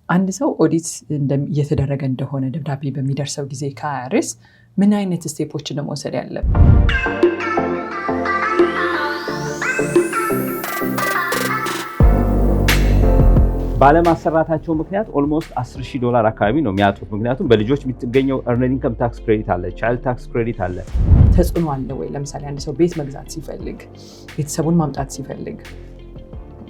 አንድ ሰው ኦዲት እየተደረገ እንደሆነ ደብዳቤ በሚደርሰው ጊዜ ከአይአርኤስ ምን አይነት ስቴፖችን ነው መውሰድ ያለበት? ባለማሰራታቸው ምክንያት ኦልሞስት $10,000 አካባቢ ነው የሚያጡት። ምክንያቱም በልጆች የሚገኘው earned income tax credit አለ፣ child tax credit አለ። ተጽዕኖ አለ ወይ? ለምሳሌ አንድ ሰው ቤት መግዛት ሲፈልግ፣ ቤተሰቡን ማምጣት ሲፈልግ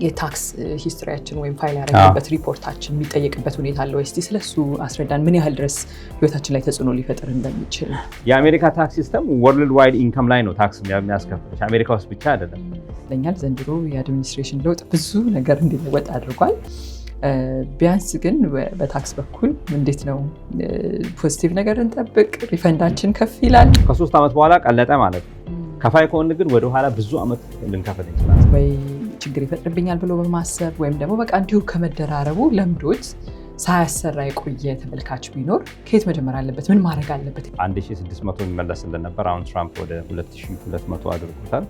የታክስ ሂስትሪያችን ወይም ፋይል ያደረግበት ሪፖርታችን የሚጠየቅበት ሁኔታ አለ ወይ? እስቲ ስለሱ አስረዳን። ምን ያህል ድረስ ህይወታችን ላይ ተጽዕኖ ሊፈጥር እንደሚችል። የአሜሪካ ታክስ ሲስተም ወርልድ ዋይድ ኢንካም ላይ ነው ታክስ የሚያስከፍልሽ፣ አሜሪካ ውስጥ ብቻ አይደለም። ለኛል ዘንድሮ የአድሚኒስትሬሽን ለውጥ ብዙ ነገር እንዲለወጥ አድርጓል። ቢያንስ ግን በታክስ በኩል እንዴት ነው ፖዚቲቭ ነገር እንጠብቅ? ሪፈንዳችን ከፍ ይላል። ከ3 ዓመት በኋላ ቀለጠ ማለት ነው። ከፋይ ከሆነ ግን ወደ ኋላ ብዙ ዓመት ልንከፍል እንችላለን። ወይ ችግር ይፈጥርብኛል ብሎ በማሰብ ወይም ደግሞ በቃ እንዲሁ ከመደራረቡ ለምዶት ሳያሰራ የቆየ ተመልካች ቢኖር ከየት መጀመር አለበት? ምን ማድረግ አለበት? 1600 የሚመለስልን ነበር። አሁን ትራምፕ ወደ 2200 አድርጎታል።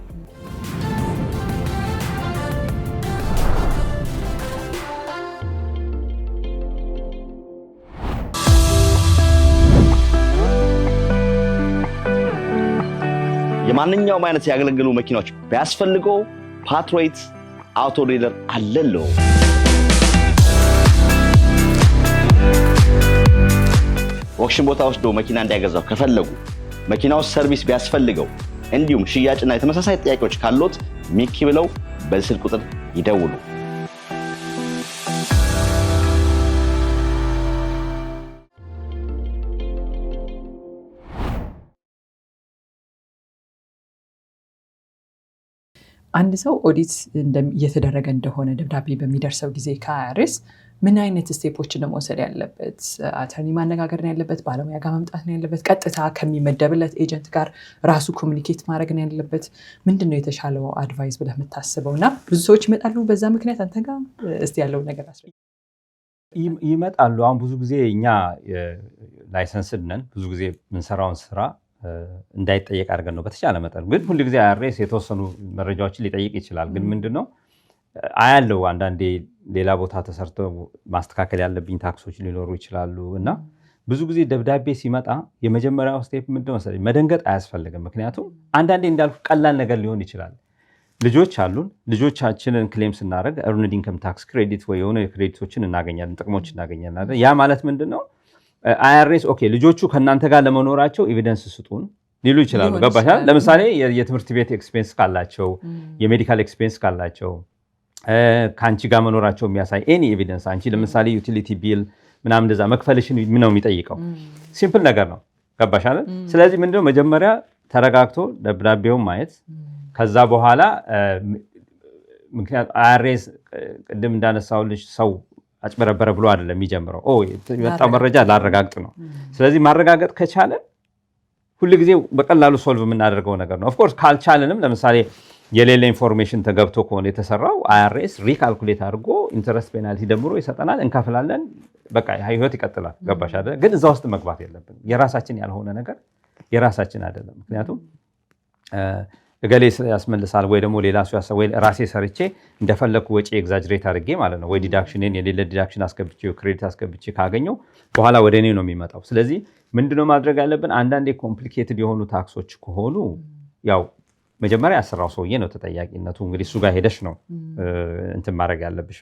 የማንኛውም አይነት ያገለገሉ መኪናዎች ቢያስፈልገው ፓትሮይት አውቶ ዲለር አለለው። ኦክሽን ቦታ ወስዶ መኪና እንዲያገዛው ከፈለጉ፣ መኪናው ሰርቪስ ቢያስፈልገው፣ እንዲሁም ሽያጭና የተመሳሳይ ጥያቄዎች ካሉት ሚኪ ብለው በስልክ ቁጥር ይደውሉ። አንድ ሰው ኦዲት እየተደረገ እንደሆነ ደብዳቤ በሚደርሰው ጊዜ ከአይአርኤስ ምን አይነት ስቴፖችን ነው መውሰድ ያለበት? አተርኒ ማነጋገር ነው ያለበት? ባለሙያ ጋር መምጣት ነው ያለበት? ቀጥታ ከሚመደብለት ኤጀንት ጋር ራሱ ኮሚኒኬት ማድረግ ነው ያለበት? ምንድን ነው የተሻለው አድቫይስ ብለህ የምታስበው? እና ብዙ ሰዎች ይመጣሉ በዛ ምክንያት አንተ ጋር እስቲ ያለው ነገር አስረኝ። ይመጣሉ። አሁን ብዙ ጊዜ እኛ ላይሰንስድ ነን። ብዙ ጊዜ የምንሰራውን ስራ እንዳይጠየቅ አድርገን ነው በተቻለ መጠን። ግን ሁሉ ጊዜ አይአርኤስ የተወሰኑ መረጃዎችን ሊጠይቅ ይችላል። ግን ምንድነው አያለው አንዳንዴ ሌላ ቦታ ተሰርተው ማስተካከል ያለብኝ ታክሶች ሊኖሩ ይችላሉ። እና ብዙ ጊዜ ደብዳቤ ሲመጣ የመጀመሪያው ስቴፕ ምንድነው መሰለኝ መደንገጥ አያስፈልግም። ምክንያቱም አንዳንዴ እንዳልኩ ቀላል ነገር ሊሆን ይችላል። ልጆች አሉን። ልጆቻችንን ክሌም ስናደርግ earned income tax credit ወይ የሆነ ክሬዲቶችን እናገኛለን፣ ጥቅሞች እናገኛለን። ያ ማለት ምንድነው አይአርኤስ ኦኬ ልጆቹ ከናንተ ጋር ለመኖራቸው ኤቪደንስ ስጡን ሊሉ ይችላሉ። ገባሽ? ለምሳሌ የትምህርት ቤት ኤክስፔንስ ካላቸው፣ የሜዲካል ኤክስፔንስ ካላቸው፣ ከአንቺ ጋር መኖራቸው የሚያሳይ ኤኒ ኤቪደንስ፣ አንቺ ለምሳሌ ዩቲሊቲ ቢል ምናምን እንደዛ መክፈልሽን ምን ነው የሚጠይቀው? ሲምፕል ነገር ነው። ገባሽ? ስለዚህ ምንድነው መጀመሪያ ተረጋግቶ ደብዳቤውን ማየት፣ ከዛ በኋላ ምክንያት አይአርኤስ ቅድም እንዳነሳውልሽ ሰው አጭበረበረ ብሎ አይደለም የሚጀምረው። የመጣው መረጃ ላረጋግጥ ነው። ስለዚህ ማረጋገጥ ከቻለን ሁልጊዜ በቀላሉ ሶልቭ የምናደርገው ነገር ነው። ኦፍኮርስ ካልቻለንም ለምሳሌ የሌለ ኢንፎርሜሽን ተገብቶ ከሆነ የተሰራው አይአርኤስ ሪካልኩሌት አድርጎ ኢንተረስት ፔናልቲ ደምሮ ይሰጠናል፣ እንከፍላለን፣ በቃ ህይወት ይቀጥላል። ገባሽ አይደል? ግን እዛ ውስጥ መግባት የለብንም። የራሳችን ያልሆነ ነገር የራሳችን አይደለም። ምክንያቱም እገሌ ያስመልሳል ወይ ደግሞ ሌላ ሰው ያሰ ወይ ራሴ ሰርቼ እንደፈለኩ ወጪ ኤግዛጅሬት አድርጌ ማለት ነው ወይ ዲዳክሽንን የሌለ ዲዳክሽን አስገብቼ ክሬዲት አስገብቼ ካገኘው በኋላ ወደ እኔ ነው የሚመጣው። ስለዚህ ምንድነው ማድረግ ያለብን? አንዳንዴ ኮምፕሊኬትድ የሆኑ ታክሶች ከሆኑ ያው መጀመሪያ ያሰራው ሰውዬ ነው ተጠያቂነቱ። እንግዲህ እሱ ጋር ሄደሽ ነው እንትን ማድረግ ያለብሽ።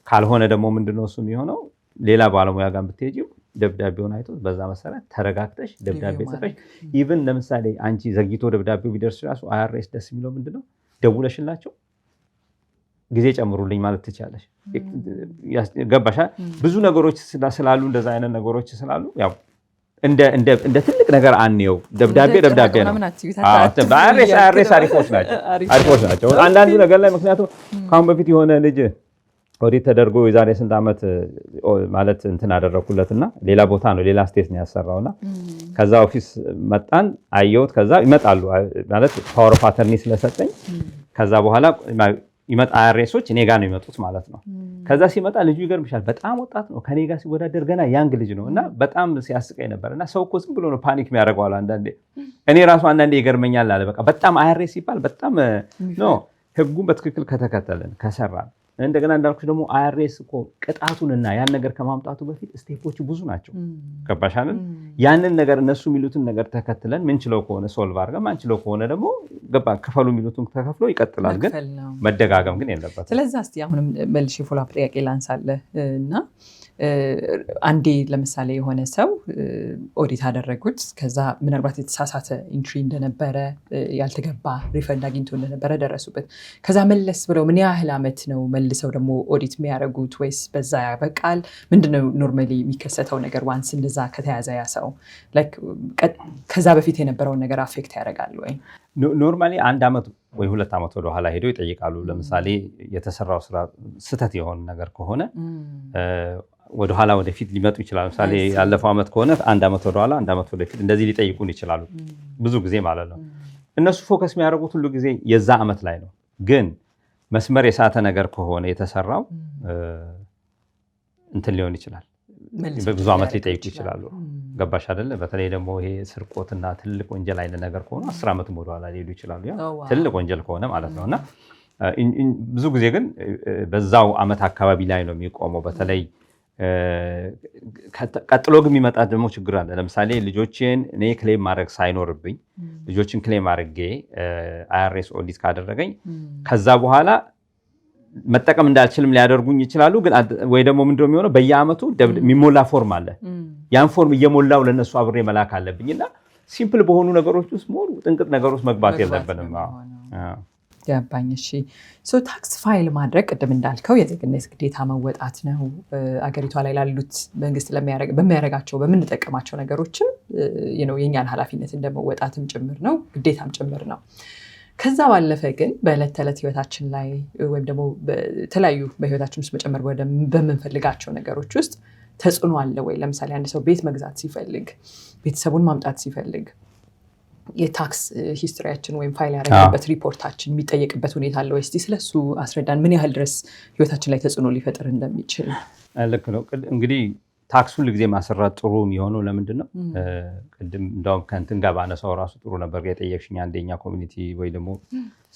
ካልሆነ ደግሞ ምንድነው እሱ የሚሆነው ሌላ ባለሙያ ጋር ብትሄጂው ደብዳቤውን አይቶ በዛ መሰረት ተረጋግተሽ ደብዳቤ ጽፈሽ ኢቭን ለምሳሌ አንቺ ዘግይቶ ደብዳቤው ቢደርስ ራሱ አይአርኤስ ደስ የሚለው ምንድነው ደውለሽላቸው ጊዜ ጨምሩልኝ ማለት ትችላለሽ። ገባሻ? ብዙ ነገሮች ስላሉ እንደዛ አይነት ነገሮች ስላሉ ያው እንደ ትልቅ ነገር አንየው። ደብዳቤ ነው። አይአርኤስ አሪፎች ናቸው አንዳንዱ ነገር ላይ። ምክንያቱም ካሁን በፊት የሆነ ልጅ ኦዲት ተደርጎ የዛሬ ስንት ዓመት ማለት እንትን አደረኩለትና ሌላ ቦታ ነው ሌላ ስቴት ነው ያሰራውና ከዛ ኦፊስ መጣን አየሁት። ከዛ ይመጣሉ ማለት ፓወር ኦፍ አተርኒ ስለሰጠኝ ከዛ በኋላ ይመጣ አይአርኤሶች እኔ ጋር ነው የሚመጡት ማለት ነው። ከዛ ሲመጣ ልጁ ይገርምሻል በጣም ወጣት ነው፣ ከኔ ጋር ሲወዳደር ገና ያንግ ልጅ ነው። እና በጣም ሲያስቀኝ ነበርና ሰው እኮ ዝም ብሎ ነው ፓኒክ የሚያደርገው አለ አንዳንዴ። እኔ ራሱ አንዳንዴ ይገርመኛል አለ። በቃ በጣም አይአርኤስ ሲባል በጣም ነው ህጉን በትክክል ከተከተልን ከሰራን እንደገና እንዳልኩሽ ደግሞ IRS እኮ ቅጣቱንና ያን ነገር ከማምጣቱ በፊት ስቴፖቹ ብዙ ናቸው። ገባሽ አይደል? ያንን ነገር እነሱ የሚሉትን ነገር ተከትለን ምንችለው ከሆነ ሶልቭ አድርገን ማንችለው ከሆነ ደግሞ ክፈሉ የሚሉትን ተከፍሎ ይቀጥላል። ግን መደጋገም ግን የለበትም። ስለዚህ እስቲ አሁንም መልሼ ፎሎ አፕ ጥያቄ ላንሳለህ እና አንዴ ለምሳሌ የሆነ ሰው ኦዲት አደረጉት፣ ከዛ ምናልባት የተሳሳተ ኢንትሪ እንደነበረ ያልተገባ ሪፈንድ አግኝቶ እንደነበረ ደረሱበት። ከዛ መለስ ብለው ምን ያህል ዓመት ነው መልሰው ደግሞ ኦዲት የሚያደርጉት ወይስ በዛ ያበቃል? ምንድነው ኖርማሊ የሚከሰተው ነገር ዋንስ እንደዛ ከተያዘ ያ ሰው ከዛ በፊት የነበረውን ነገር አፌክት ያደርጋል ወይ? ኖርማሊ 1 ዓመት ወይ 2 ዓመት ወደኋላ ሄደው ይጠይቃሉ። ለምሳሌ የተሰራው ስራ ስህተት የሆነ ነገር ከሆነ ወደኋላ ወደፊት ሊመጡ ይችላሉ። ለምሳሌ ያለፈው ዓመት ከሆነ 1 ዓመት ወደኋላ 1 ዓመት ወደፊት እንደዚህ ሊጠይቁን ይችላሉ ብዙ ጊዜ ማለት ነው። እነሱ ፎከስ የሚያደርጉት ሁሉ ጊዜ የዛ ዓመት ላይ ነው። ግን መስመር የሳተ ነገር ከሆነ የተሰራው እንትን ሊሆን ይችላል፣ ብዙ ዓመት ሊጠይቁ ይችላሉ። ገባሽ አይደለ? በተለይ ደግሞ ይሄ ስርቆትና ትልቅ ወንጀል አይነት ነገር ከሆነ 10 ዓመትም ወደኋላ ሊሄዱ ይችላሉ። ያ ትልቅ ወንጀል ከሆነ ማለት ነው። እና ብዙ ጊዜ ግን በዛው ዓመት አካባቢ ላይ ነው የሚቆመው። በተለይ ቀጥሎ ግን የሚመጣ ደግሞ ችግር አለ። ለምሳሌ ልጆችን እኔ ክሌም ማድረግ ሳይኖርብኝ ልጆችን ክሌም አድርጌ IRS ኦዲት ካደረገኝ ከዛ በኋላ መጠቀም እንዳልችልም ሊያደርጉኝ ይችላሉ። ግን ወይ ደግሞ ምንድነው የሚሆነው? በየዓመቱ የሚሞላ ፎርም አለ። ያን ፎርም እየሞላው ለነሱ አብሬ መላክ አለብኝ እና ሲምፕል በሆኑ ነገሮች ውስጥ ሞር ጥንቅጥ ነገሮች መግባት የለብንም። ገባኝ። እሺ ታክስ ፋይል ማድረግ ቅድም እንዳልከው የዜግነት ግዴታ መወጣት ነው። አገሪቷ ላይ ላሉት መንግስት በሚያደርጋቸው በምንጠቀማቸው ነገሮችም የኛን ኃላፊነት እንደመወጣትም ጭምር ነው፣ ግዴታም ጭምር ነው። ከዛ ባለፈ ግን በዕለት ተዕለት ህይወታችን ላይ ወይም ደግሞ በተለያዩ በህይወታችን ውስጥ መጨመር በምንፈልጋቸው ነገሮች ውስጥ ተጽዕኖ አለ ወይ? ለምሳሌ አንድ ሰው ቤት መግዛት ሲፈልግ፣ ቤተሰቡን ማምጣት ሲፈልግ የታክስ ሂስትሪያችን ወይም ፋይል ያደረግበት ሪፖርታችን የሚጠየቅበት ሁኔታ አለ ወይ? እስቲ ስለሱ አስረዳን፣ ምን ያህል ድረስ ህይወታችን ላይ ተጽዕኖ ሊፈጥር እንደሚችል። ልክ ነው። እንግዲህ ታክስ ሁሉ ጊዜ ማሰራት ጥሩ የሚሆነው ለምንድን ነው? ቅድም እንደውም ከእንትን ጋር ባነሳው ራሱ ጥሩ ነበር የጠየቅሽኝ። አንደኛ ኮሚኒቲ ወይ ደግሞ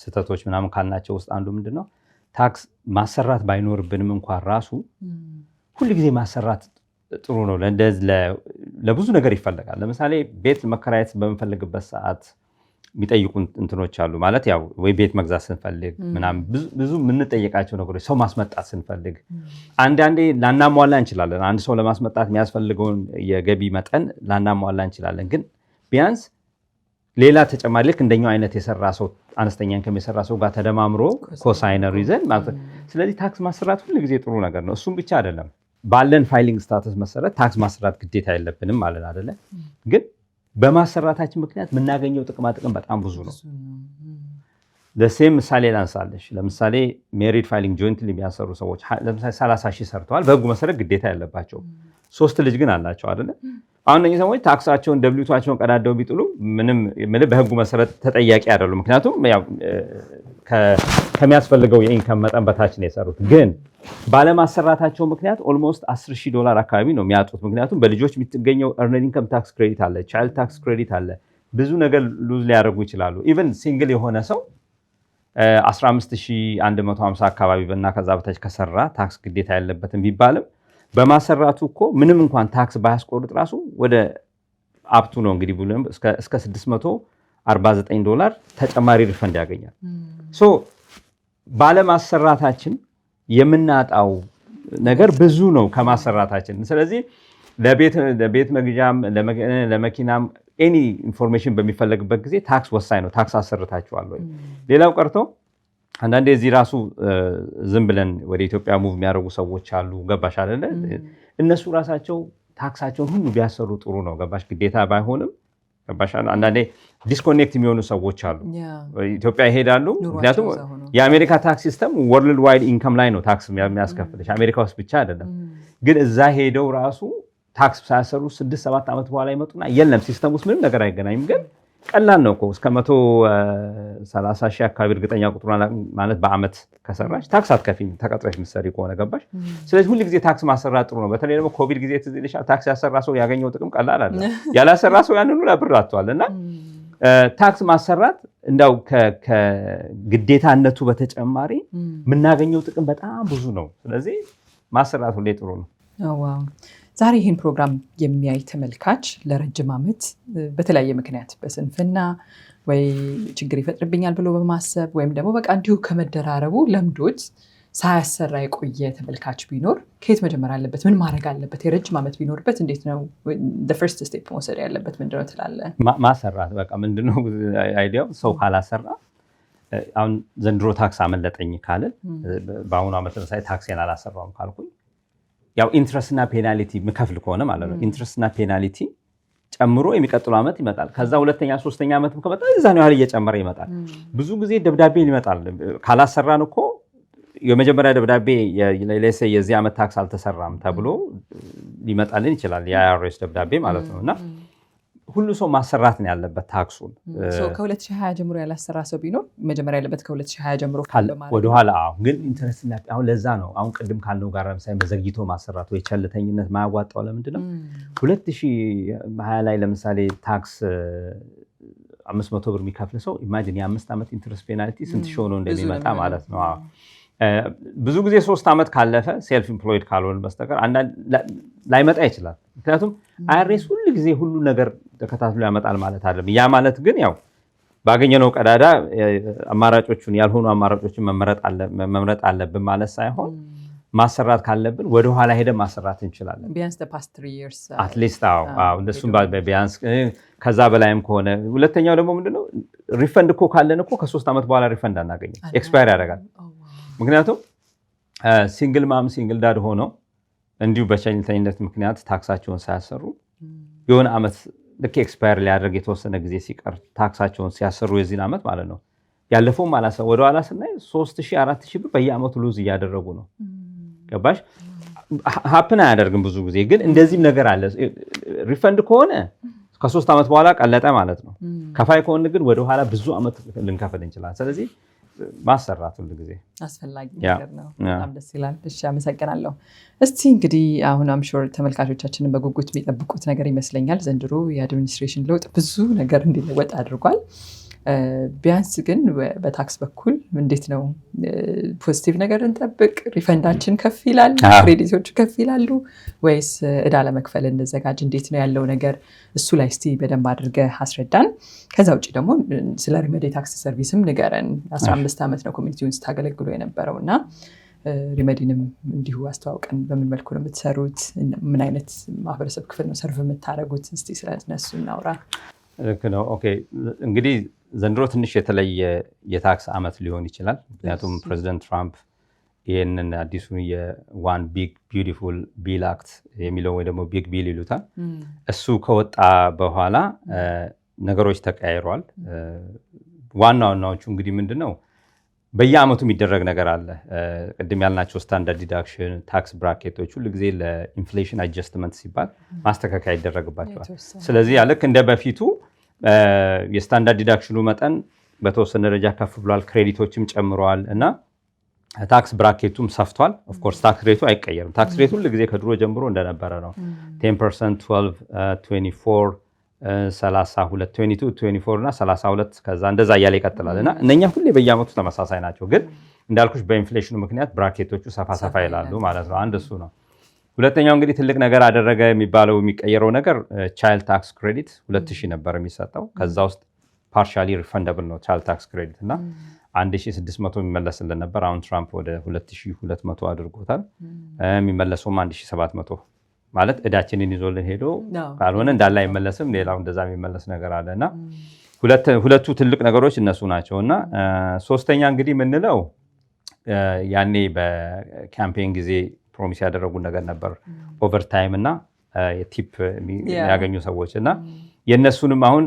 ስህተቶች ምናምን ካልናቸው ውስጥ አንዱ ምንድን ነው ታክስ ማሰራት ባይኖርብንም እንኳን ራሱ ሁሉ ጊዜ ማሰራት ጥሩ ነው። ለብዙ ነገር ይፈለጋል። ለምሳሌ ቤት መከራየት በምንፈልግበት ሰዓት የሚጠይቁ እንትኖች አሉ። ማለት ያው ወይ ቤት መግዛት ስንፈልግ ምናምን ብዙ የምንጠየቃቸው ነገሮች፣ ሰው ማስመጣት ስንፈልግ አንዳንዴ ላናሟላ እንችላለን። አንድ ሰው ለማስመጣት የሚያስፈልገውን የገቢ መጠን ላናሟላ እንችላለን። ግን ቢያንስ ሌላ ተጨማሪ ልክ እንደኛው አይነት የሰራ ሰው አነስተኛ ኢንከም የሰራ ሰው ጋር ተደማምሮ ኮሳይነር ይዘን ስለዚህ ታክስ ማሰራት ሁሉ ጊዜ ጥሩ ነገር ነው። እሱም ብቻ አይደለም፣ ባለን ፋይሊንግ ስታተስ መሰረት ታክስ ማሰራት ግዴታ የለብንም ማለት አይደለ። ግን በማሰራታችን ምክንያት የምናገኘው ጥቅም በጣም ብዙ ነው። ለሴም ምሳሌ ላንሳለሽ። ለምሳሌ ሜሪድ ፋይሊንግ ጆይንትሊ የሚያሰሩ ሰዎች ለምሳሌ 30 ሺህ ሰርተዋል። በህጉ መሰረት ግዴታ ያለባቸው 3 ልጅ ግን አላቸው አይደለ። አሁን እነዚህ ሰዎች ታክሳቸውን ደብሊውታቸውን ቀዳደው ቢጥሉ ምንም በህጉ መሰረት ተጠያቂ አይደሉም። ምክንያቱም ከሚያስፈልገው የኢንከም መጠን በታች ነው የሰሩት። ግን ባለማሰራታቸው ምክንያት ኦልሞስት $10,000 አካባቢ ነው የሚያጡት። ምክንያቱም በልጆች የሚገኘው ኤርንድ ኢንከም ታክስ ክሬዲት አለ፣ ቻይልድ ታክስ ክሬዲት አለ። ብዙ ነገር ሉዝ ሊያደርጉ ይችላሉ። ኢቨን ሲንግል የሆነ ሰው 15,150 አካባቢ እና ከዛ በታች ከሰራ ታክስ ግዴታ ያለበትም ቢባልም በማሰራቱ እኮ ምንም እንኳን ታክስ ባያስቆርጥ ራሱ ወደ አፕቱ ነው እንግዲህ እስከ $649 ተጨማሪ ሪፈንድ ያገኛል። ባለማሰራታችን የምናጣው ነገር ብዙ ነው ከማሰራታችን። ስለዚህ ለቤት መግዣም ለመኪናም ኤኒ ኢንፎርሜሽን በሚፈለግበት ጊዜ ታክስ ወሳኝ ነው። ታክስ አሰርታችኋል ወይ? ሌላው ቀርቶ አንዳንዴ እዚህ ራሱ ዝም ብለን ወደ ኢትዮጵያ ሙቭ የሚያደርጉ ሰዎች አሉ። ገባሽ አይደለ? እነሱ ራሳቸው ታክሳቸውን ሁሉ ቢያሰሩ ጥሩ ነው። ገባሽ? ግዴታ ባይሆንም ገባሽ? አንዳንዴ ዲስኮኔክት የሚሆኑ ሰዎች አሉ። ኢትዮጵያ ይሄዳሉ። ምክንያቱም የአሜሪካ ታክስ ሲስተም ወርልድ ዋይድ ኢንከም ላይ ነው ታክስ የሚያስከፍልሽ፣ አሜሪካ ውስጥ ብቻ አይደለም። ግን እዛ ሄደው ራሱ ታክስ ሳያሰሩ 6-7 ዓመት በኋላ ይመጡና የለም ሲስተም ውስጥ ምንም ነገር አይገናኝም። ግን ቀላል ነው እኮ እስከ 130 ሺህ አካባቢ እርግጠኛ ቁጥሩ ማለት በአመት ከሰራሽ ታክስ አትከፊም ተቀጥረሽ የምትሰሪ ከሆነ ገባሽ። ስለዚህ ሁሉ ጊዜ ታክስ ማሰራት ጥሩ ነው። በተለይ ደግሞ ኮቪድ ጊዜ ትዝ ይልሻል፣ ታክስ ያሰራ ሰው ያገኘው ጥቅም ቀላል አይደለም። ያላሰራ ሰው ያንኑ ብር አጥቷል። እና ታክስ ማሰራት እንዳው ከግዴታነቱ በተጨማሪ የምናገኘው ጥቅም በጣም ብዙ ነው። ስለዚህ ማሰራት ሁሌ ጥሩ ነው። ዛሬ ይህን ፕሮግራም የሚያይ ተመልካች ለረጅም ዓመት በተለያየ ምክንያት በስንፍና ወይ ችግር ይፈጥርብኛል ብሎ በማሰብ ወይም ደግሞ በቃ እንዲሁ ከመደራረቡ ለምዶት ሳያሰራ የቆየ ተመልካች ቢኖር ከየት መጀመር አለበት? ምን ማድረግ አለበት? የረጅም ዓመት ቢኖርበት እንዴት ነው ፈርስት ስቴፕ መውሰድ ያለበት? ምንድነው ትላለህ? ማሰራት በቃ ምንድነው አይዲያው? ሰው ካላሰራ አሁን ዘንድሮ ታክስ አመለጠኝ ካልን በአሁኑ ዓመት ለምሳሌ ታክሴን አላሰራውም ካልኩኝ ያው ኢንትረስትና ፔናልቲ ምከፍል ከሆነ ማለት ነው ኢንትረስትና ፔናልቲ ጨምሮ የሚቀጥለው ዓመት ይመጣል። ከዛ ሁለተኛ ሶስተኛ ዓመትም ከመጣ እዛ ነው ያህል እየጨመረ ይመጣል። ብዙ ጊዜ ደብዳቤ ይመጣል ካላሰራን እኮ የመጀመሪያ ደብዳቤ የዚህ ዓመት ታክስ አልተሰራም ተብሎ ሊመጣልን ይችላል የአይአርኤስ ደብዳቤ ማለት ነው። እና ሁሉ ሰው ማሰራት ነው ያለበት ታክሱን። ከ2020 ጀምሮ ያላሰራ ሰው ቢኖር መጀመሪያ ያለበት ከ2020 ጀምሮ ወደኋላ ግን ኢንተረስትና አሁን ለዛ ነው አሁን ቅድም ካልነው ጋር ለምሳሌ በዘግይቶ ማሰራት ወይ ቸልተኝነት ማያዋጣው ለምንድን ነው 2020 ላይ ለምሳሌ ታክስ 500 ብር የሚከፍል ሰው ኢማጂን የ5 ዓመት ኢንትረስት ፔናልቲ ስንት ሺህ ነው እንደሚመጣ ማለት ነው። ብዙ ጊዜ 3 ዓመት ካለፈ ሴልፍ ኢምፕሎይድ ካልሆነ በስተቀር ላይመጣ ይችላል። ምክንያቱም አይአርኤስ ሁሉ ጊዜ ሁሉ ነገር ተከታትሎ ያመጣል ማለት አይደለም። ያ ማለት ግን ያው ባገኘነው ቀዳዳ አማራጮቹን ያልሆኑ አማራጮችን መምረጥ አለብን ማለት ሳይሆን ማሰራት ካለብን ወደ ኋላ ሄደን ማሰራት እንችላለን። ቢያንስ past 3 years አትሊስት እንደሱም ቢያንስ ከዛ በላይም ከሆነ ሁለተኛው ደግሞ ምንድነው ሪፈንድ እኮ ካለን እኮ ከ3 ዓመት በኋላ ሪፈንድ አናገኝም፣ ኤክስፓየር ያደርጋል። ምክንያቱም ሲንግል ማም ሲንግል ዳድ ሆነው እንዲሁ በቸልተኝነት ምክንያት ታክሳቸውን ሳያሰሩ የሆነ ዓመት ልክ ኤክስፓየር ሊያደርግ የተወሰነ ጊዜ ሲቀር ታክሳቸውን ሲያሰሩ የዚህን ዓመት ማለት ነው ያለፈውም አላሰ ወደ ኋላ ስናይ 3000 4000 ብር በየዓመቱ ሉዝ እያደረጉ ነው። ገባሽ? ሀፕን አያደርግም ብዙ ጊዜ ግን እንደዚህም ነገር አለ። ሪፈንድ ከሆነ ከ3 ዓመት በኋላ ቀለጠ ማለት ነው። ከፋይ ከሆነ ግን ወደ ኋላ ብዙ ዓመት ልንከፍል እንችላለን። ስለዚህ ማሰራት ሁሉ ጊዜ አስፈላጊ ነገር ነው። በጣም ደስ ይላል። እሺ አመሰግናለሁ። እስቲ እንግዲህ አሁን አምሹር ተመልካቾቻችንን በጉጉት የሚጠብቁት ነገር ይመስለኛል። ዘንድሮ የአድሚኒስትሬሽን ለውጥ ብዙ ነገር እንዲለወጥ አድርጓል። ቢያንስ ግን በታክስ በኩል እንዴት ነው ፖዚቲቭ ነገር እንጠብቅ? ሪፈንዳችን ከፍ ይላል? ክሬዲቶቹ ከፍ ይላሉ? ወይስ እዳ ለመክፈል እንዘጋጅ? እንዴት ነው ያለው ነገር? እሱ ላይ እስቲ በደንብ አድርገህ አስረዳን። ከዛ ውጭ ደግሞ ስለ ሪሜዲ ታክስ ሰርቪስም ንገረን። 15 ዓመት ነው ኮሚኒቲውን ስታገለግሉ የነበረው እና ሪሜዲንም እንዲሁ አስተዋውቀን። በምን መልኩ ነው የምትሰሩት? ምን አይነት ማህበረሰብ ክፍል ነው ሰርቭ የምታደርጉት? እስቲ ስለነሱ እናውራ። ልክ ነው። ኦኬ እንግዲህ ዘንድሮ ትንሽ የተለየ የታክስ ዓመት ሊሆን ይችላል። ምክንያቱም ፕሬዚደንት ትራምፕ ይህንን አዲሱን የዋን ቢግ ቢዩቲፉል ቢል አክት የሚለው ወይ ደግሞ ቢግ ቢል ይሉታል እሱ ከወጣ በኋላ ነገሮች ተቀያይረዋል። ዋናዎቹ እንግዲህ ምንድን ነው በየዓመቱ የሚደረግ ነገር አለ። ቅድም ያልናቸው ስታንዳርድ ዲዳክሽን ታክስ ብራኬቶች ሁሉ ጊዜ ለኢንፍሌሽን አጀስትመንት ሲባል ማስተካከያ ይደረግባቸዋል። ስለዚህ ልክ እንደ በፊቱ የስታንዳርድ ዲዳክሽኑ መጠን በተወሰነ ደረጃ ከፍ ብሏል፣ ክሬዲቶችም ጨምረዋል እና ታክስ ብራኬቱም ሰፍቷል። ኦፍኮርስ ታክስ ሬቱ አይቀየርም። ታክስ ሬቱ ሁሉ ጊዜ ከድሮ ጀምሮ እንደነበረ ነው። 10%፣ 12፣ 24፣ 32፣ 22፣ 24 እና 32 ከዛ እንደዛ እያለ ይቀጥላል እና እነኛ ሁሌ በየዓመቱ ተመሳሳይ ናቸው። ግን እንዳልኩሽ በኢንፍሌሽኑ ምክንያት ብራኬቶቹ ሰፋ ይላሉ ማለት ነው። አንድ እሱ ነው። ሁለተኛው እንግዲህ ትልቅ ነገር አደረገ የሚባለው የሚቀየረው ነገር ቻይልድ ታክስ ክሬዲት 2000 ነበር የሚሰጠው። ከዛ ውስጥ ፓርሻሊ ሪፈንደብል ነው ቻይልድ ታክስ ክሬዲት እና 1600 የሚመለስልን ነበር። አሁን ትራምፕ ወደ 2200 አድርጎታል። የሚመለሰውም 1700 ማለት እዳችንን ይዞልን ሄዶ ካልሆነ እንዳለ አይመለስም። ሌላው እንደዛ የሚመለስ ነገር አለ እና ሁለቱ ትልቅ ነገሮች እነሱ ናቸው እና ሶስተኛ እንግዲህ የምንለው ያኔ በካምፔን ጊዜ ፕሮሚስ ያደረጉ ነገር ነበር ኦቨርታይም እና የቲፕ የሚያገኙ ሰዎች እና የእነሱንም አሁን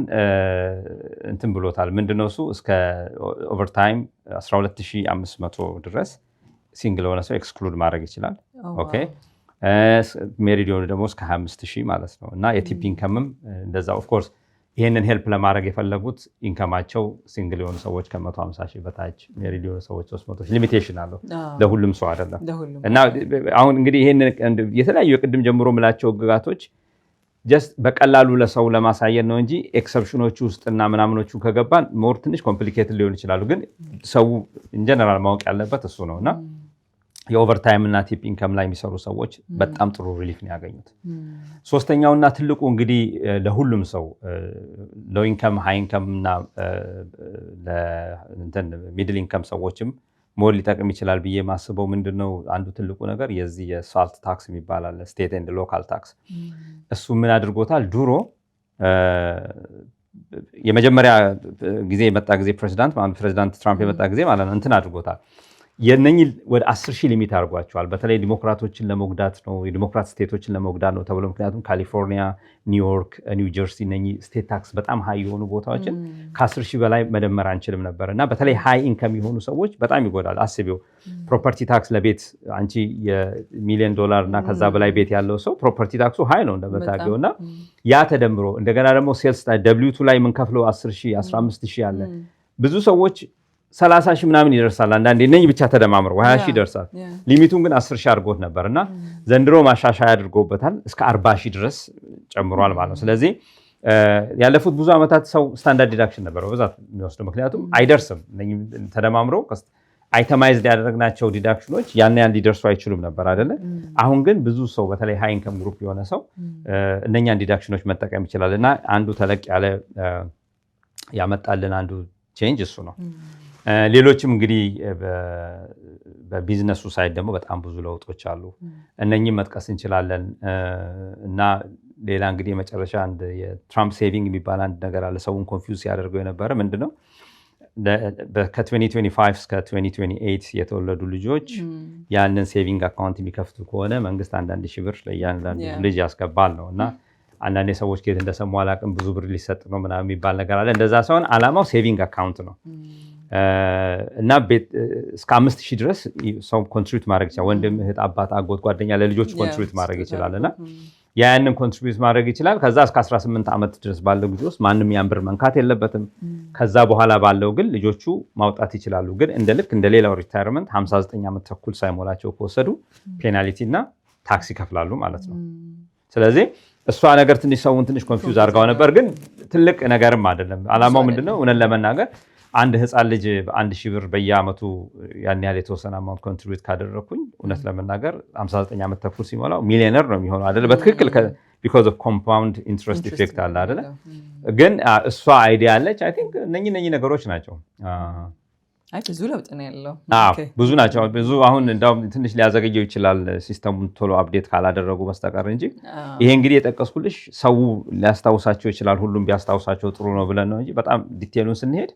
እንትን ብሎታል። ምንድነው እሱ እስከ ኦቨርታይም 12500 ድረስ ሲንግል የሆነ ሰው ኤክስክሉድ ማድረግ ይችላል። ኦኬ ሜሪዲዮን ደግሞ እስከ 25000 ማለት ነው እና የቲፕ ኢንከምም እንደዛ። ኦፍኮርስ ይህንን ሄልፕ ለማድረግ የፈለጉት ኢንከማቸው ሲንግል የሆኑ ሰዎች ከ150,000 በታች፣ ሜሪድ የሆኑ ሰዎች 300,000 ሊሚቴሽን አለው። ለሁሉም ሰው አይደለም እና አሁን እንግዲህ ይህንን የተለያዩ የቅድም ጀምሮ ምላቸው ህግጋቶች ጀስት በቀላሉ ለሰው ለማሳየት ነው እንጂ ኤክሰፕሽኖቹ ውስጥና ምናምኖቹ ከገባን ሞር ትንሽ ኮምፕሊኬትድ ሊሆን ይችላሉ። ግን ሰው ኢንጀነራል ማወቅ ያለበት እሱ ነው እና የኦቨርታይም እና ቲፕ ኢንከም ላይ የሚሰሩ ሰዎች በጣም ጥሩ ሪሊፍ ነው ያገኙት። ሶስተኛውና ትልቁ እንግዲህ ለሁሉም ሰው ሎው ኢንከም፣ ሃይ ኢንከም እና ሚድል ኢንከም ሰዎችም ሞር ሊጠቅም ይችላል ብዬ ማስበው ምንድነው አንዱ ትልቁ ነገር የዚህ የሳልት ታክስ የሚባል አለ፣ ስቴት ኤንድ ሎካል ታክስ። እሱ ምን አድርጎታል? ድሮ የመጀመሪያ ጊዜ የመጣ ጊዜ ፕሬዚዳንት ትራምፕ የመጣ ጊዜ ማለት ነው እንትን አድርጎታል። የነኚህ ወደ 10,000 ሊሚት አድርጓቸዋል። በተለይ ዲሞክራቶችን ለመጉዳት ነው፣ የዲሞክራት ስቴቶችን ለመጉዳት ነው ተብሎ ምክንያቱም ካሊፎርኒያ፣ ኒውዮርክ፣ ኒው ጀርሲ እነኚህ ስቴት ታክስ በጣም ሃይ የሆኑ ቦታዎችን ከ10,000 በላይ መደመር አንችልም ነበር እና በተለይ ሃይ ኢንከም የሆኑ ሰዎች በጣም ይጎዳል። አስቢው ፕሮፐርቲ ታክስ ለቤት አንቺ $1,000,000 እና ከዛ በላይ ቤት ያለው ሰው ፕሮፐርቲ ታክሱ ሃይ ነው እንደምታውቂው እና ያ ተደምሮ እንደገና ደግሞ ሴልስ W2 ላይ የምንከፍለው 10,000 15,000 አለ። ብዙ ሰዎች 30,000 ምናምን ይደርሳል። አንዳንዴ እነኚህ ብቻ ተደማምረው 20,000 ይደርሳል። ሊሚቱን ግን 10,000 አድርጎት ነበር እና ዘንድሮ ማሻሻያ አድርጎበታል እስከ 40,000 ድረስ ጨምሯል ማለት ነው። ስለዚህ ያለፉት ብዙ ዓመታት ሰው ስታንዳርድ ዲዳክሽን ነበር በብዛት የሚወስደው ምክንያቱም አይደርስም። ተደማምረው አይተማይዝድ ያደረግናቸው ዲዳክሽኖች ያን ሊደርሱ አይችሉም ነበር አይደለ? አሁን ግን ብዙ ሰው በተለይ ሃይ ኢንከም ግሩፕ የሆነ ሰው እነኛን ዲዳክሽኖች መጠቀም ይችላል እና አንዱ ተለቅ ያለ ያመጣልን አንዱ ቼንጅ እሱ ነው። ሌሎችም እንግዲህ በቢዝነሱ ሳይድ ደግሞ በጣም ብዙ ለውጦች አሉ። እነኚህም መጥቀስ እንችላለን እና ሌላ እንግዲህ የመጨረሻ አንድ የትራምፕ ሴቪንግ የሚባል አንድ ነገር አለ። ሰውን ኮንፊውዝ ያደርገው የነበረ ምንድነው ከ2025 እስከ 2028 የተወለዱ ልጆች ያንን ሴቪንግ አካውንት የሚከፍቱ ከሆነ መንግስት 1,000 ብር ለእያንዳንዱ ልጅ ያስገባል ነው እና አንዳንዴ ሰዎች ከየት እንደሰሙ አላውቅም ብዙ ብር ሊሰጥ ነው ምናምን የሚባል ነገር አለ። እንደዛ ሳይሆን ዓላማው ሴቪንግ አካውንት ነው እና እስከ 5,000 ድረስ ሰው ኮንትሪቢዩት ማድረግ ይችላል። ወንድም፣ እህት፣ አባት፣ አጎት፣ ጓደኛ ለልጆች ኮንትሪቢዩት ማድረግ ይችላል እና ያንን ኮንትሪቢዩት ማድረግ ይችላል። ከዛ እስከ 18 ዓመት ድረስ ባለው ጊዜ ውስጥ ማንም ያን ብር መንካት የለበትም። ከዛ በኋላ ባለው ግን ልጆቹ ማውጣት ይችላሉ። ግን ልክ እንደ ሌላው ሪታየርመንት 59 ዓመት ተኩል ሳይሞላቸው ከወሰዱ ፔናልቲ እና ታክስ ይከፍላሉ ማለት ነው። ስለዚህ እሷ ነገር ትንሽ ሰውን ትንሽ ኮንፊውዝ አድርጋው ነበር፣ ግን ትልቅ ነገርም አይደለም። ዓላማው ምንድነው? እውነት ለመናገር አንድ ህፃን ልጅ በ1,000 ብር በየአመቱ ያን ያህል የተወሰነ አማውንት ኮንትሪቢዩት ካደረኩኝ እውነት ለመናገር 59 ዓመት ተኩል ሲሞላው ሚሊዮነር ነው የሚሆነው አይደለ? በትክክል ቢኮዝ ኦፍ ኮምፓውንድ ኢንትረስት ኢፌክት አለ አይደለ? ግን እሷ አይዲያ አለች። አይ ቲንክ እነኚህ ነገሮች ናቸው። ብዙ ለውጥ ነው ያለው። ብዙ ናቸው። ብዙ አሁን እንዳውም ትንሽ ሊያዘገየው ይችላል ሲስተሙን ቶሎ አፕዴት ካላደረጉ በስተቀር እንጂ ይሄ እንግዲህ የጠቀስኩልሽ ሰው ሊያስታውሳቸው ይችላል። ሁሉም ቢያስታውሳቸው ጥሩ ነው ብለን ነው እንጂ በጣም ዲቴሉን ስንሄድ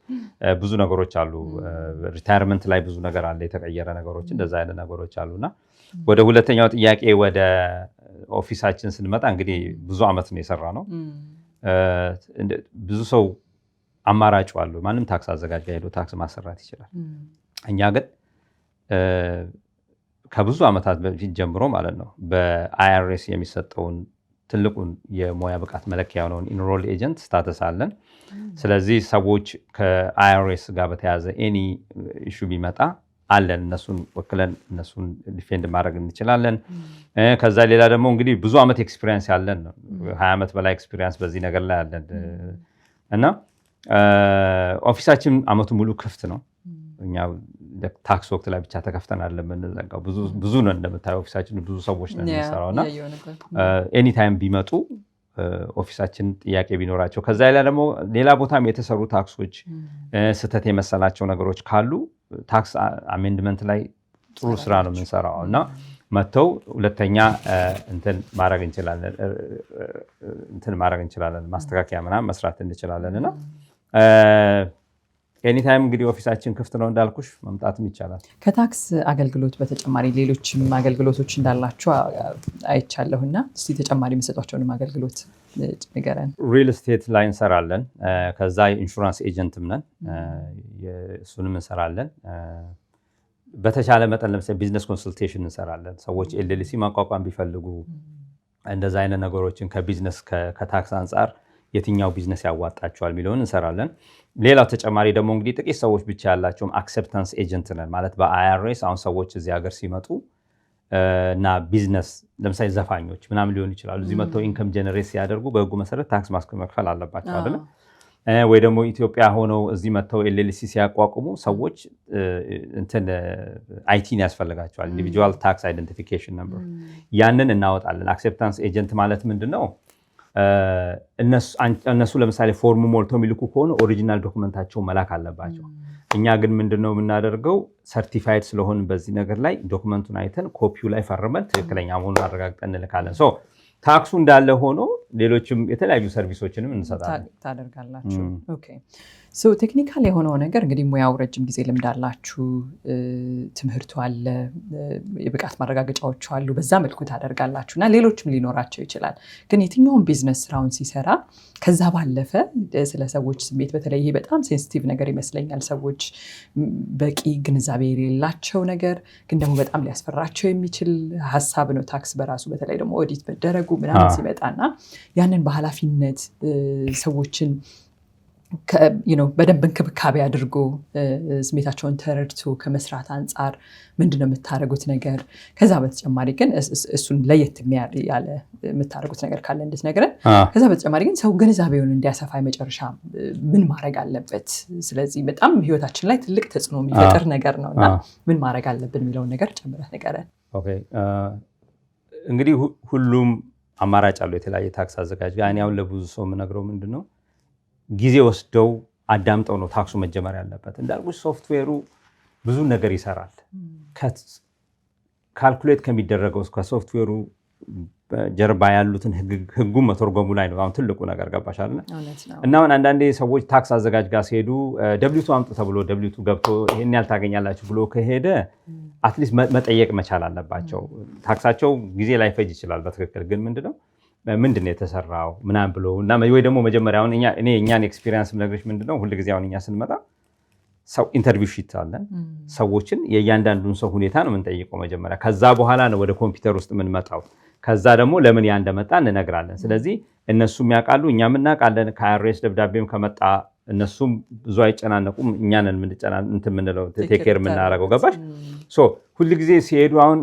ብዙ ነገሮች አሉ። ሪታየርመንት ላይ ብዙ ነገር አለ፣ የተቀየረ ነገሮች እንደዛ አይነት ነገሮች አሉና ወደ ሁለተኛው ጥያቄ ወደ ኦፊሳችን ስንመጣ እንግዲህ ብዙ አመት ነው የሰራ ነው። ብዙ ሰው አማራጭ አሉ። ማንም ታክስ አዘጋጅ ጋር ሄዶ ታክስ ማሰራት ይችላል። እኛ ግን ከብዙ ዓመታት በፊት ጀምሮ ማለት ነው በአይአርኤስ የሚሰጠውን ትልቁን የሙያ ብቃት መለኪያ የሆነውን ኢንሮል ኤጀንት ስታተስ አለን። ስለዚህ ሰዎች ከአይአርኤስ ጋር በተያያዘ ኤኒ ኢሹ ቢመጣ አለን፣ እነሱን ወክለን እነሱን ዲፌንድ ማድረግ እንችላለን። ከዛ ሌላ ደግሞ እንግዲህ ብዙ ዓመት ኤክስፒሪየንስ ያለን ነው፣ 20 ዓመት በላይ ኤክስፒሪየንስ በዚህ ነገር ላይ ያለን እና ኦፊሳችን አመቱ ሙሉ ክፍት ነው። እኛ ታክስ ወቅት ላይ ብቻ ተከፍተን አይደለም የምንዘጋው። ብዙ ነው እንደምታየው ኦፊሳችን ብዙ ሰዎች ነው የሚሰራው እና ኤኒ ታይም ቢመጡ ኦፊሳችን ጥያቄ ቢኖራቸው ከዛ ደግሞ ሌላ ቦታም የተሰሩ ታክሶች ስህተት የመሰላቸው ነገሮች ካሉ ታክስ አሜንድመንት ላይ ጥሩ ስራ ነው የምንሰራው እና መተው ሁለተኛ እንትን ማድረግ እንችላለን ማስተካከያ ምናምን መስራት እንችላለን እና ኤኒታይም እንግዲህ ኦፊሳችን ክፍት ነው እንዳልኩሽ መምጣትም ይቻላል። ከታክስ አገልግሎት በተጨማሪ ሌሎችም አገልግሎቶች እንዳላችሁ አይቻለሁና እስቲ ተጨማሪ የሚሰጧቸውንም አገልግሎት ንገረን። ሪል ስቴት ላይ እንሰራለን። ከዛ ኢንሹራንስ ኤጀንትም ነን፣ እሱንም እንሰራለን። በተቻለ መጠን ለምሳሌ ቢዝነስ ኮንሰልቴሽን እንሰራለን። ሰዎች ኤልኤልሲ ማቋቋም ቢፈልጉ እንደዛ አይነት ነገሮችን ከቢዝነስ ከታክስ አንጻር የትኛው ቢዝነስ ያዋጣቸዋል የሚለውን እንሰራለን። ሌላው ተጨማሪ ደግሞ እንግዲህ ጥቂት ሰዎች ብቻ ያላቸውም አክሴፕታንስ ኤጀንት ነን። ማለት በአይአርኤስ አሁን ሰዎች እዚህ ሀገር ሲመጡ እና ቢዝነስ ለምሳሌ ዘፋኞች ምናምን ሊሆን ይችላሉ እዚህ መጥተው ኢንከም ጀነሬት ሲያደርጉ በህጉ መሰረት ታክስ መክፈል አለባቸው አይደል ወይ ደግሞ ኢትዮጵያ ሆነው እዚህ መጥተው ኤልኤልሲ ሲያቋቁሙ ሰዎች እንትን አይቲን ያስፈልጋቸዋል ኢንዲቪጁዋል ታክስ አይደንቲፊኬሽን ነምበር ያንን እናወጣለን አክሴፕታንስ ኤጀንት ማለት ምንድነው እነሱ ለምሳሌ ፎርሙ ሞልተው የሚልኩ ከሆነ ኦሪጂናል ዶክመንታቸው መላክ አለባቸው እኛ ግን ምንድነው የምናደርገው ሰርቲፋይድ ስለሆነ በዚህ ነገር ላይ ዶክመንቱን አይተን ኮፒው ላይ ፈርመን ትክክለኛ መሆኑን አረጋግጠን እንልካለን ሶ ታክሱ እንዳለ ሆኖ ሌሎችም የተለያዩ ሰርቪሶችንም እንሰጣለን ታደርጋላችሁ ኦኬ ሶ ቴክኒካል የሆነው ነገር እንግዲህ ሙያው ረጅም ጊዜ ልምድ አላችሁ ትምህርቱ አለ የብቃት ማረጋገጫዎች አሉ በዛ መልኩ ታደርጋላችሁና ሌሎችም ሊኖራቸው ይችላል ግን የትኛውም ቢዝነስ ስራውን ሲሰራ ከዛ ባለፈ ስለ ሰዎች ስሜት በተለይ ይሄ በጣም ሴንሲቲቭ ነገር ይመስለኛል ሰዎች በቂ ግንዛቤ የሌላቸው ነገር ግን ደግሞ በጣም ሊያስፈራቸው የሚችል ሐሳብ ነው ታክስ በራሱ በተለይ ደግሞ ኦዲት መደረጉ ምናምን ሲመጣና ያንን በኃላፊነት ሰዎችን በደንብ እንክብካቤ አድርጎ ስሜታቸውን ተረድቶ ከመስራት አንጻር ምንድነው የምታደርጉት ነገር ከዛ በተጨማሪ ግን እሱን ለየት ያለ የምታደርጉት ነገር ካለ እንድትነግረን ከዛ በተጨማሪ ግን ሰው ግንዛቤውን እንዲያሰፋ የመጨረሻ ምን ማድረግ አለበት ስለዚህ በጣም ህይወታችን ላይ ትልቅ ተጽዕኖ የሚፈጥር ነገር ነውና ምን ማድረግ አለብን የሚለውን ነገር ጨምረህ ንገረን ኦኬ እንግዲህ ሁሉም አማራጭ አለው የተለያየ ታክስ አዘጋጅ ጋር አሁን ለብዙ ሰው የምነግረው ምንድነው ጊዜ ወስደው አዳምጠው ነው ታክሱ መጀመር ያለበት እንዳልኩሽ ሶፍትዌሩ ብዙ ነገር ይሰራል ካልኩሌት ከሚደረገው ከሶፍትዌሩ ጀርባ ያሉትን ህጉን መተርጎሙ ላይ ነው አሁን ትልቁ ነገር ገባሽ አይደል እና አሁን አንዳንዴ ሰዎች ታክስ አዘጋጅ ጋር ሲሄዱ ደብሊቱ አምጡ ተብሎ ደብሊቱ ገብቶ ይሄን ያህል ታገኛላችሁ ብሎ ከሄደ አትሊስት መጠየቅ መቻል አለባቸው ታክሳቸው ጊዜ ላይ ፈጅ ይችላል በትክክል ግን ምንድነው የተሰራው ምናምን ብሎ እና ወይ ደግሞ መጀመሪያውን እኛን ኤክስፒሪየንስ ምነግርሽ ምንድነው ሁሉ ጊዜ አሁን እኛ ስንመጣ ሰው ኢንተርቪው ሺት አለን ሰዎችን የእያንዳንዱን ሰው ሁኔታ ነው የምንጠይቀው መጀመሪያ ከዛ በኋላ ነው ወደ ኮምፒውተር ውስጥ የምንመጣው ከዛ ደግሞ ለምን ያ እንደመጣ እንነግራለን ስለዚህ እነሱም ያውቃሉ እኛም እናውቃለን ከአይአርኤስ ደብዳቤም ከመጣ እነሱም ብዙ አይጨናነቁም እኛንን ምንለው ቴክ ኬር የምናደርገው ገባሽ ሶ ሁሉ ጊዜ ሲሄዱ አሁን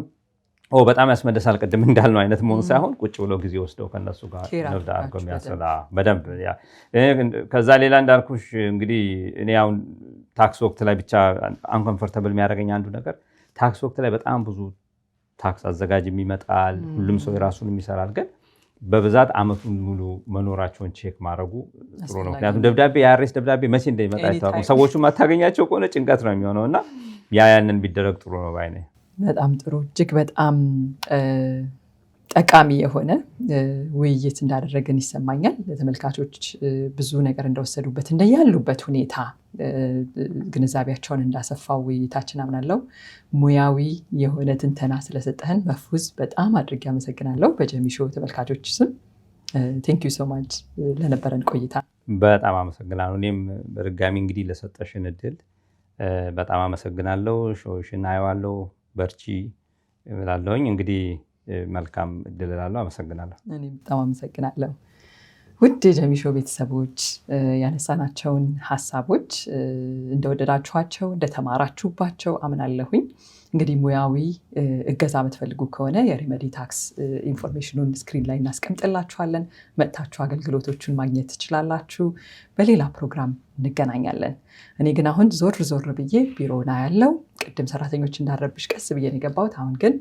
በጣም ያስመደሳል ቅድም እንዳልነው አይነት መሆን ሳይሆን ቁጭ ብሎ ጊዜ ወስደው ከነሱ ጋር ንብዳ አድርገው የሚያሰላ በደንብ ከዛ ሌላ እንዳልኩሽ እንግዲህ እኔ አሁን ታክስ ወቅት ላይ ብቻ አንኮምፎርታብል የሚያደርገኝ አንዱ ነገር ታክስ ወቅት ላይ በጣም ብዙ ታክስ አዘጋጅ ይመጣል ሁሉም ሰው የራሱን ይሰራል ግን በብዛት አመቱን ሙሉ መኖራቸውን ቼክ ማድረጉ ጥሩ ነው ምክንያቱም ደብዳቤ የአይአርኤስ ደብዳቤ መቼ እንደሚመጣ አይታወቅም ሰዎቹ ማታገኛቸው ከሆነ ጭንቀት ነው የሚሆነውና ያንን ቢደረግ ጥሩ ነው ባይ ነኝ በጣም ጥሩ እጅግ በጣም ጠቃሚ የሆነ ውይይት እንዳደረግን ይሰማኛል ለተመልካቾች ብዙ ነገር እንደወሰዱበት እንደያሉበት ሁኔታ ግንዛቤያቸውን እንዳሰፋው ውይይታችን አምናለሁ ሙያዊ የሆነ ትንተና ስለሰጠህን መፍሁዝ በጣም አድርጌ አመሰግናለሁ በጀሚ ሾው ተመልካቾች ስም ቴንክ ዩ ሶ ማች ለነበረን ቆይታ በጣም አመሰግናለሁ እኔም በድጋሚ እንግዲህ ለሰጠሽን እድል በጣም አመሰግናለሁ ሾውሽን አየዋለሁ በርቺ እላለሁኝ እንግዲህ መልካም እድል እላለሁ አመሰግናለሁ እኔ በጣም አመሰግናለሁ ውድ የጀሚ ሾው ቤተሰቦች ያነሳናቸውን ሐሳቦች እንደወደዳችኋቸው እንደተማራችሁባቸው አምናለሁኝ እንግዲህ ሙያዊ እገዛ የምትፈልጉ ከሆነ የሪመዲ ታክስ ኢንፎርሜሽኑን ስክሪን ላይ እናስቀምጥላችኋለን መጥታችሁ አገልግሎቶቹን ማግኘት ትችላላችሁ በሌላ ፕሮግራም እንገናኛለን እኔ ግን አሁን ዞር ብዬ ቢሮና ያለው ቅድም ሰራተኞች እንዳረብሽ ቀስ ብዬ ነው የገባሁት አሁን ግን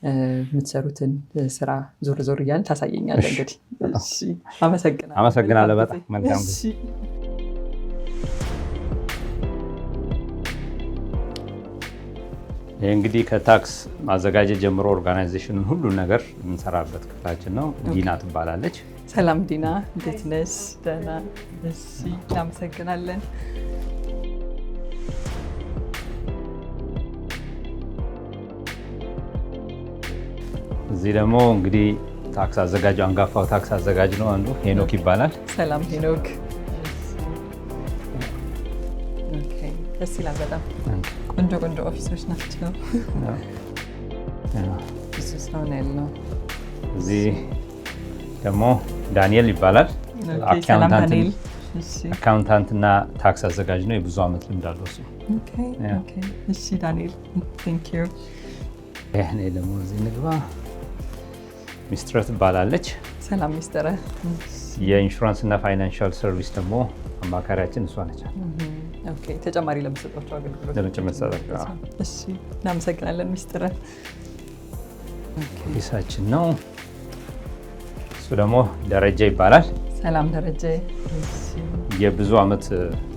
የምትሰሩትን ስራ ዞር እያልን ታሳየኛለህ እንግዲህ አመሰግናለሁ በጣም መልካም ጊዜ ይሄ እንግዲህ ከታክስ ማዘጋጀት ጀምሮ ኦርጋናይዜሽኑን ሁሉ ነገር እንሰራበት ክፍላችን ነው ዲና ትባላለች ሰላም ዲና እንዴት ነሽ ደህና እሺ እናመሰግናለን እዚህ ደግሞ እንግዲህ ታክስ አዘጋጁ አንጋፋው ታክስ አዘጋጅ ነው አንዱ ሄኖክ ይባላል ሰላም ሄኖክ ኦኬ ደስ ይላል በጣም ቆንጆ ኦፊሶች ናቸው ብዙ ሰው ነው ያለው እዚህ ደግሞ ዳንኤል ይባላል አካውንታንት እና ታክስ አዘጋጅ ነው የብዙ ዓመት ልምድ አለው እሱ ኦኬ እሺ ዳንኤል ቴንክ ዩ እኔ ደግሞ እዚህ ንግባ። ሚስትረ ትባላለች። ሰላም ሚስትረ። የኢንሹራንስ እና ፋይናንሻል ሰርቪስ ደግሞ አማካሪያችን እሷ ነች። ኦኬ፣ ተጨማሪ ለምትሰጧቸው አገልግሎት እሺ፣ እናመሰግናለን ሚስትረ። ኦፊሳችን ነው። እሱ ደግሞ ደረጀ ይባላል። ሰላም ደረጀ። የብዙ ዓመት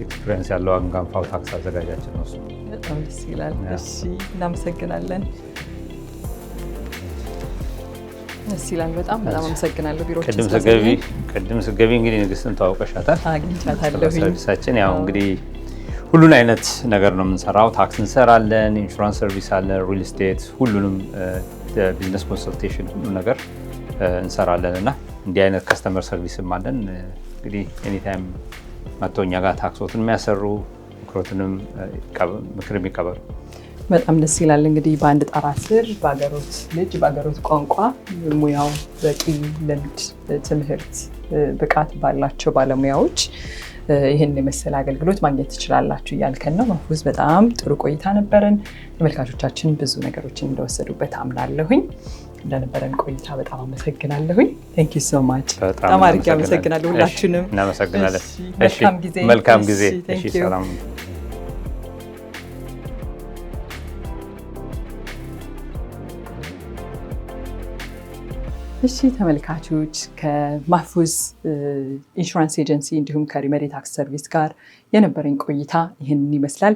ኤክስፒሪየንስ ያለው አንጋፋው ታክስ አዘጋጃችን ነው እሱ። በጣም ደስ ይላል። እሺ፣ እናመሰግናለን። ደስ ይላል። በጣም አመሰግናለሁ። ቅድም ስገቢ እንግዲህ ንግስትን ተዋውቀሻታል። አግኝቻታለሁ። ሰርቪሳችን ያው እንግዲህ ሁሉን አይነት ነገር ነው የምንሰራው። ታክስ እንሰራለን፣ ኢንሹራንስ ሰርቪስ አለ፣ ሪል ስቴት፣ ሁሉንም ቢዝነስ ኮንሰልቴሽን፣ ሁሉ ነገር እንሰራለን እና እንዲህ አይነት ከስተመር ሰርቪስም አለን። እንግዲህ ኤኒታይም መጥተው እኛ ጋር ታክሶትን የሚያሰሩ ምክር የሚቀበሉ በጣም ደስ ይላል። እንግዲህ በአንድ ጣራ ስር በሀገሮት ልጅ በሀገሮት ቋንቋ ሙያው በቂ ልምድ፣ ትምህርት፣ ብቃት ባላቸው ባለሙያዎች ይህን የመሰለ አገልግሎት ማግኘት ትችላላችሁ እያልከን ነው። መፍሩዝ በጣም ጥሩ ቆይታ ነበረን። ተመልካቾቻችን ብዙ ነገሮችን እንደወሰዱበት አምናለሁኝ። እንደነበረን ቆይታ በጣም አመሰግናለሁኝ። ቴንክ ዩ ሶ ማች። በጣም አድርጌ አመሰግናለሁ። ሁላችሁንም እናመሰግናለን። መልካም ጊዜ። ሰላም። እሺ ተመልካቾች፣ ከማህፉዝ ኢንሹራንስ ኤጀንሲ እንዲሁም ከሪመሪ ታክስ ሰርቪስ ጋር የነበረኝ ቆይታ ይህንን ይመስላል።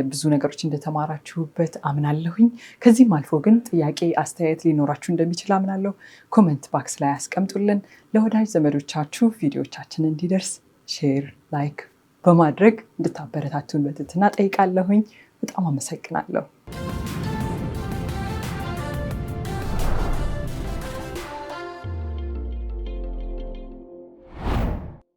ብዙ ነገሮች እንደተማራችሁበት አምናለሁኝ። ከዚህም አልፎ ግን ጥያቄ፣ አስተያየት ሊኖራችሁ እንደሚችል አምናለሁ። ኮመንት ባክስ ላይ አስቀምጡልን። ለወዳጅ ዘመዶቻችሁ ቪዲዮቻችን እንዲደርስ ሼር፣ ላይክ በማድረግ እንድታበረታቱን በትህትና ጠይቃለሁኝ። በጣም አመሰግናለሁ።